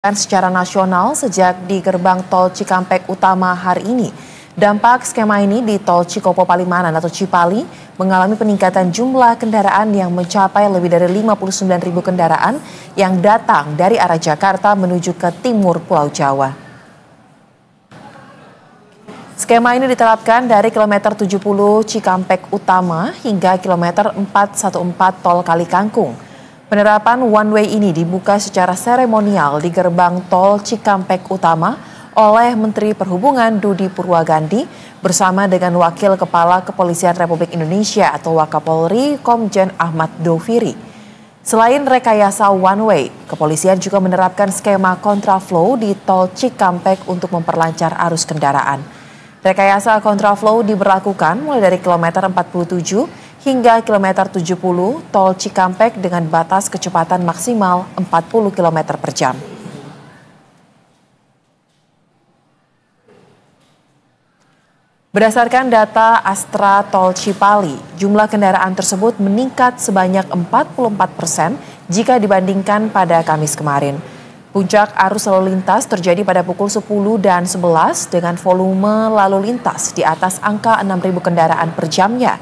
Secara nasional sejak di gerbang tol Cikampek Utama hari ini. Dampak skema ini di tol Cikopo Palimanan atau Cipali mengalami peningkatan jumlah kendaraan yang mencapai lebih dari 59.000 kendaraan yang datang dari arah Jakarta menuju ke timur Pulau Jawa. Skema ini diterapkan dari kilometer 70 Cikampek Utama hingga kilometer 414 tol Kali Kangkung. Penerapan one way ini dibuka secara seremonial di gerbang tol Cikampek Utama oleh Menteri Perhubungan Dudi Purwagandi bersama dengan Wakil Kepala Kepolisian Republik Indonesia atau Wakapolri Komjen Ahmad Doviri. Selain rekayasa one way, kepolisian juga menerapkan skema kontraflow di tol Cikampek untuk memperlancar arus kendaraan. Rekayasa kontraflow diberlakukan mulai dari kilometer 47 hingga kilometer 70 tol Cikampek dengan batas kecepatan maksimal 40 km per jam. Berdasarkan data Astra Tol Cipali, jumlah kendaraan tersebut meningkat sebanyak 44% jika dibandingkan pada Kamis kemarin. Puncak arus lalu lintas terjadi pada pukul 10 dan 11 dengan volume lalu lintas di atas angka 6.000 kendaraan per jamnya.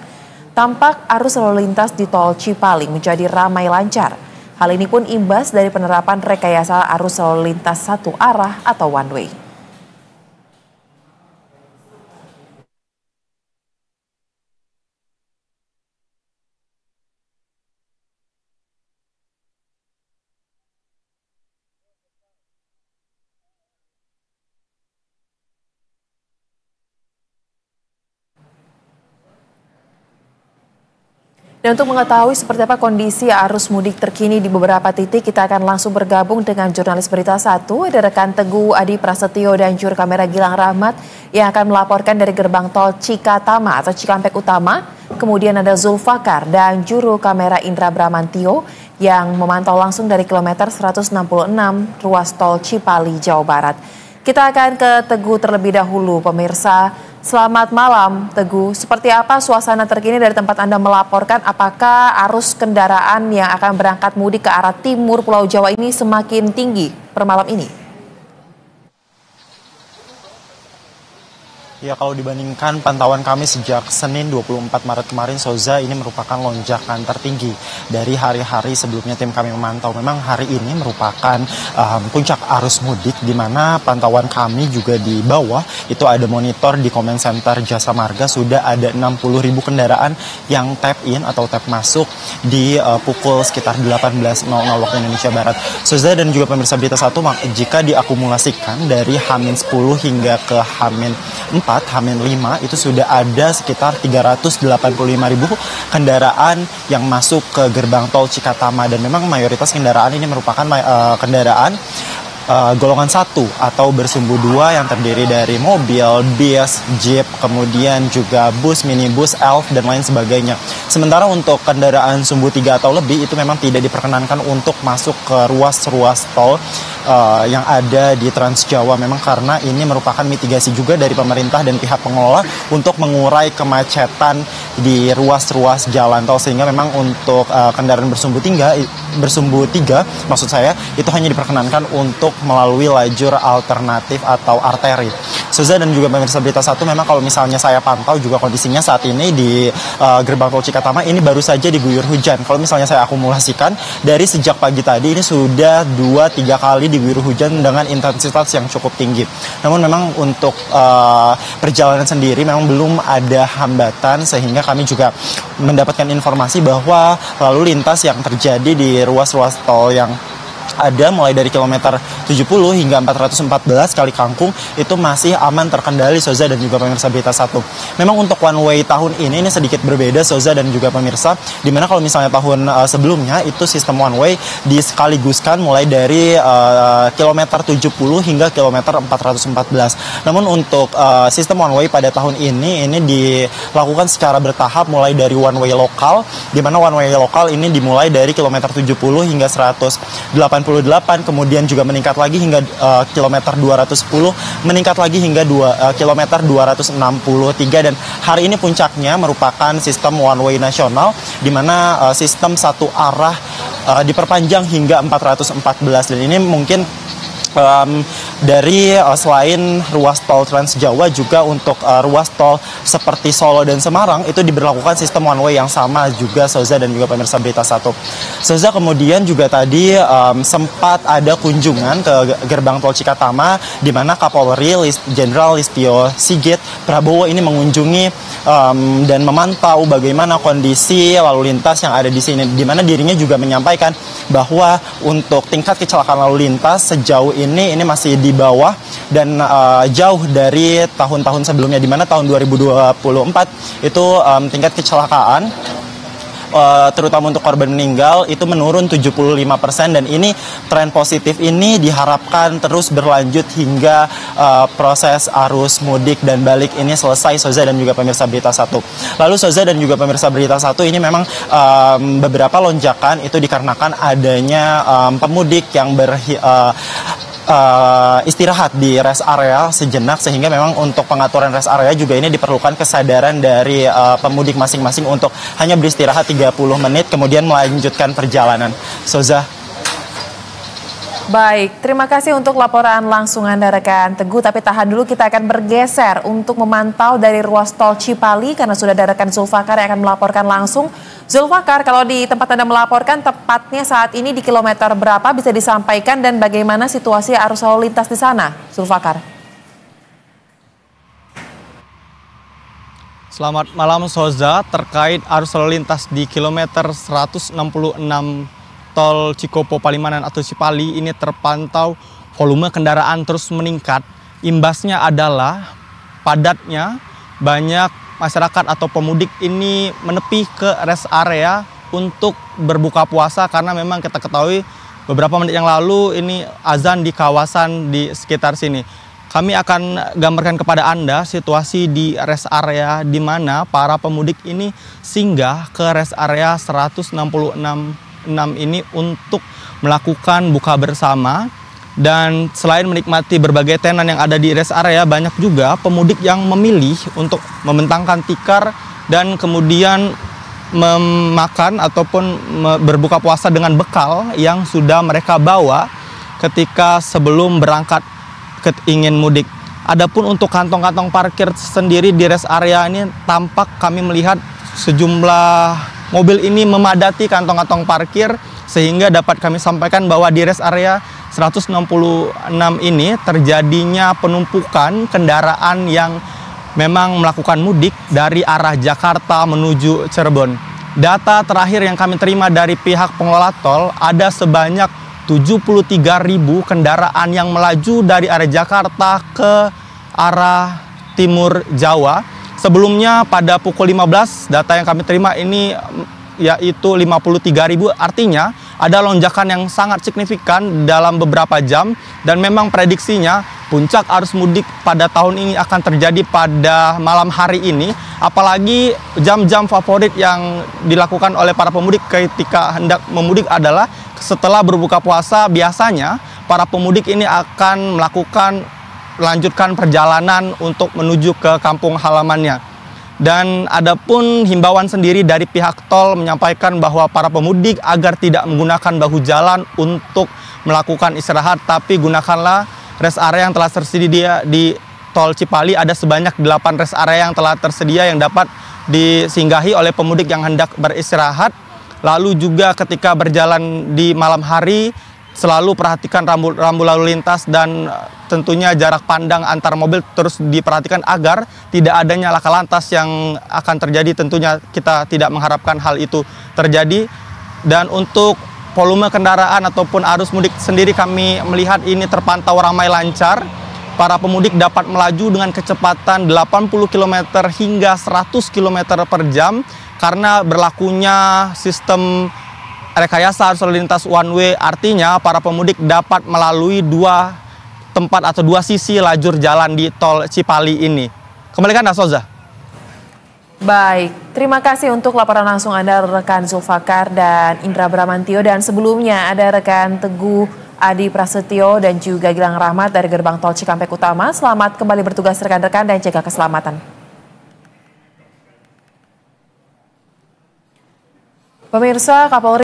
Tampak arus lalu lintas di tol Cipali menjadi ramai lancar. Hal ini pun imbas dari penerapan rekayasa arus lalu lintas satu arah atau one way. Dan untuk mengetahui seperti apa kondisi arus mudik terkini di beberapa titik, kita akan langsung bergabung dengan jurnalis Berita 1, ada rekan Teguh Adi Prasetyo dan juru kamera Gilang Rahmat yang akan melaporkan dari gerbang tol Cikatama atau Cikampek Utama. Kemudian ada Zulfakar dan juru kamera Indra Bramantio yang memantau langsung dari kilometer 166 ruas tol Cipali, Jawa Barat. Kita akan ke Teguh terlebih dahulu, pemirsa. Selamat malam, Teguh. Seperti apa suasana terkini dari tempat Anda melaporkan? Apakah arus kendaraan yang akan berangkat mudik ke arah timur Pulau Jawa ini semakin tinggi per malam ini? Ya, kalau dibandingkan pantauan kami sejak Senin 24 Maret kemarin, Soza, ini merupakan lonjakan tertinggi dari hari-hari sebelumnya tim kami memantau. Memang hari ini merupakan puncak arus mudik, di mana pantauan kami juga di bawah, itu ada monitor di Comment Center Jasa Marga, sudah ada 60.000 kendaraan yang tap in atau tap masuk di pukul sekitar 18.00 waktu Indonesia Barat. Soza dan juga pemirsa Berita 1, jika diakumulasikan dari H-10 hingga ke H-4, H-5 itu sudah ada sekitar 385.000 kendaraan yang masuk ke gerbang tol Cikatama, dan memang mayoritas kendaraan ini merupakan kendaraan golongan 1 atau bersumbu 2 yang terdiri dari mobil, bis, jeep, kemudian juga bus, minibus, elf, dan lain sebagainya. Sementara untuk kendaraan sumbu 3 atau lebih itu memang tidak diperkenankan untuk masuk ke ruas-ruas tol yang ada di Trans Jawa, memang karena ini merupakan mitigasi juga dari pemerintah dan pihak pengelola untuk mengurai kemacetan di ruas-ruas jalan tol, sehingga memang untuk kendaraan bersumbu 3 maksud saya itu hanya diperkenankan untuk melalui lajur alternatif atau arteri. Soza dan juga pemirsa Berita 1, memang kalau misalnya saya pantau juga kondisinya saat ini di gerbang tol Cikatama ini baru saja diguyur hujan. Kalau misalnya saya akumulasikan dari sejak pagi tadi ini sudah 2-3 kali diguyur hujan dengan intensitas yang cukup tinggi. Namun memang untuk perjalanan sendiri memang belum ada hambatan, sehingga kami juga mendapatkan informasi bahwa lalu lintas yang terjadi di ruas-ruas tol yang ada mulai dari kilometer 70 hingga 414 Kali Kangkung itu masih aman terkendali, Soza dan juga pemirsa Berita 1. Memang untuk one way tahun ini sedikit berbeda, Soza dan juga pemirsa, dimana kalau misalnya tahun sebelumnya itu sistem one way diskaliguskan mulai dari kilometer 70 hingga kilometer 414. Namun untuk sistem one way pada tahun ini dilakukan secara bertahap mulai dari one way lokal, dimana one way lokal ini dimulai dari kilometer 70 hingga 188, kemudian juga meningkat lagi hingga kilometer 210, meningkat lagi hingga kilometer 263, dan hari ini puncaknya merupakan sistem one way nasional, di mana sistem satu arah diperpanjang hingga 414, dan ini mungkin dari selain ruas tol Trans Jawa juga untuk ruas tol seperti Solo dan Semarang itu diberlakukan sistem one way yang sama juga Soza dan juga pemirsa Berita Satu. Soza, kemudian juga tadi sempat ada kunjungan ke gerbang tol Cikatama di mana Kapolri Jenderal Listio Sigit Prabowo ini mengunjungi dan memantau bagaimana kondisi lalu lintas yang ada di sini, di mana dirinya juga menyampaikan bahwa untuk tingkat kecelakaan lalu lintas sejauh ini masih di bawah dan jauh dari tahun-tahun sebelumnya, di mana tahun 2024 itu tingkat kecelakaan terutama untuk korban meninggal itu menurun 75%, dan ini tren positif ini diharapkan terus berlanjut hingga proses arus mudik dan balik ini selesai, Soza dan juga pemirsa Berita Satu. Lalu Soza dan juga pemirsa Berita Satu, ini memang beberapa lonjakan itu dikarenakan adanya pemudik yang istirahat di rest area sejenak, sehingga memang untuk pengaturan rest area juga ini diperlukan kesadaran dari pemudik masing-masing untuk hanya beristirahat 30 menit kemudian melanjutkan perjalanan. Soza. Baik, terima kasih untuk laporan langsung Anda rekan Teguh, tapi tahan dulu, kita akan bergeser untuk memantau dari ruas tol Cipali karena sudah ada rekan Zulfakar yang akan melaporkan langsung. Zulfakar, kalau di tempat Anda melaporkan tepatnya saat ini di kilometer berapa bisa disampaikan dan bagaimana situasi arus lalu lintas di sana, Zulfakar? Selamat malam Soza, terkait arus lalu lintas di kilometer 166 tol Cikopo Palimanan atau Cipali ini terpantau volume kendaraan terus meningkat. Imbasnya adalah padatnya banyak masyarakat atau pemudik ini menepi ke rest area untuk berbuka puasa, karena memang kita ketahui beberapa menit yang lalu ini azan di kawasan di sekitar sini. Kami akan gambarkan kepada Anda situasi di rest area di mana para pemudik ini singgah ke rest area 166 ini untuk melakukan buka bersama. Dan selain menikmati berbagai tenan yang ada di rest area, banyak juga pemudik yang memilih untuk membentangkan tikar dan kemudian memakan ataupun berbuka puasa dengan bekal yang sudah mereka bawa ketika sebelum berangkat ingin mudik. Adapun untuk kantong-kantong parkir sendiri di rest area ini tampak kami melihat sejumlah mobil ini memadati kantong-kantong parkir, sehingga dapat kami sampaikan bahwa di rest area 166 ini terjadinya penumpukan kendaraan yang memang melakukan mudik dari arah Jakarta menuju Cirebon. Data terakhir yang kami terima dari pihak pengelola tol, ada sebanyak 73.000 kendaraan yang melaju dari arah Jakarta ke arah timur Jawa. Sebelumnya pada pukul 15, data yang kami terima ini yaitu 53.000, artinya ada lonjakan yang sangat signifikan dalam beberapa jam, dan memang prediksinya puncak arus mudik pada tahun ini akan terjadi pada malam hari ini, apalagi jam-jam favorit yang dilakukan oleh para pemudik ketika hendak memudik adalah setelah berbuka puasa. Biasanya para pemudik ini akan melanjutkan perjalanan untuk menuju ke kampung halamannya. Dan adapun himbauan sendiri dari pihak tol menyampaikan bahwa para pemudik agar tidak menggunakan bahu jalan untuk melakukan istirahat, tapi gunakanlah rest area yang telah tersedia di tol Cipali. Ada sebanyak 8 rest area yang telah tersedia yang dapat disinggahi oleh pemudik yang hendak beristirahat. Lalu juga ketika berjalan di malam hari, selalu perhatikan rambu lalu lintas dan tentunya jarak pandang antar mobil terus diperhatikan agar tidak adanya laka lantas yang akan terjadi. Tentunya kita tidak mengharapkan hal itu terjadi. Dan untuk volume kendaraan ataupun arus mudik sendiri kami melihat ini terpantau ramai lancar. Para pemudik dapat melaju dengan kecepatan 80 km hingga 100 km per jam karena berlakunya sistem rekayasa arus lalu lintas one way, artinya para pemudik dapat melalui dua tempat atau dua sisi lajur jalan di tol Cipali ini. Kembalikan Anda, Soza. Baik, terima kasih untuk laporan langsung Anda rekan Zulfakar dan Indra Bramantio, dan sebelumnya ada rekan Teguh Adi Prasetyo dan juga Gilang Rahmat dari gerbang tol Cikampek Utama. Selamat kembali bertugas rekan-rekan dan jaga keselamatan. Pemirsa, Kapolri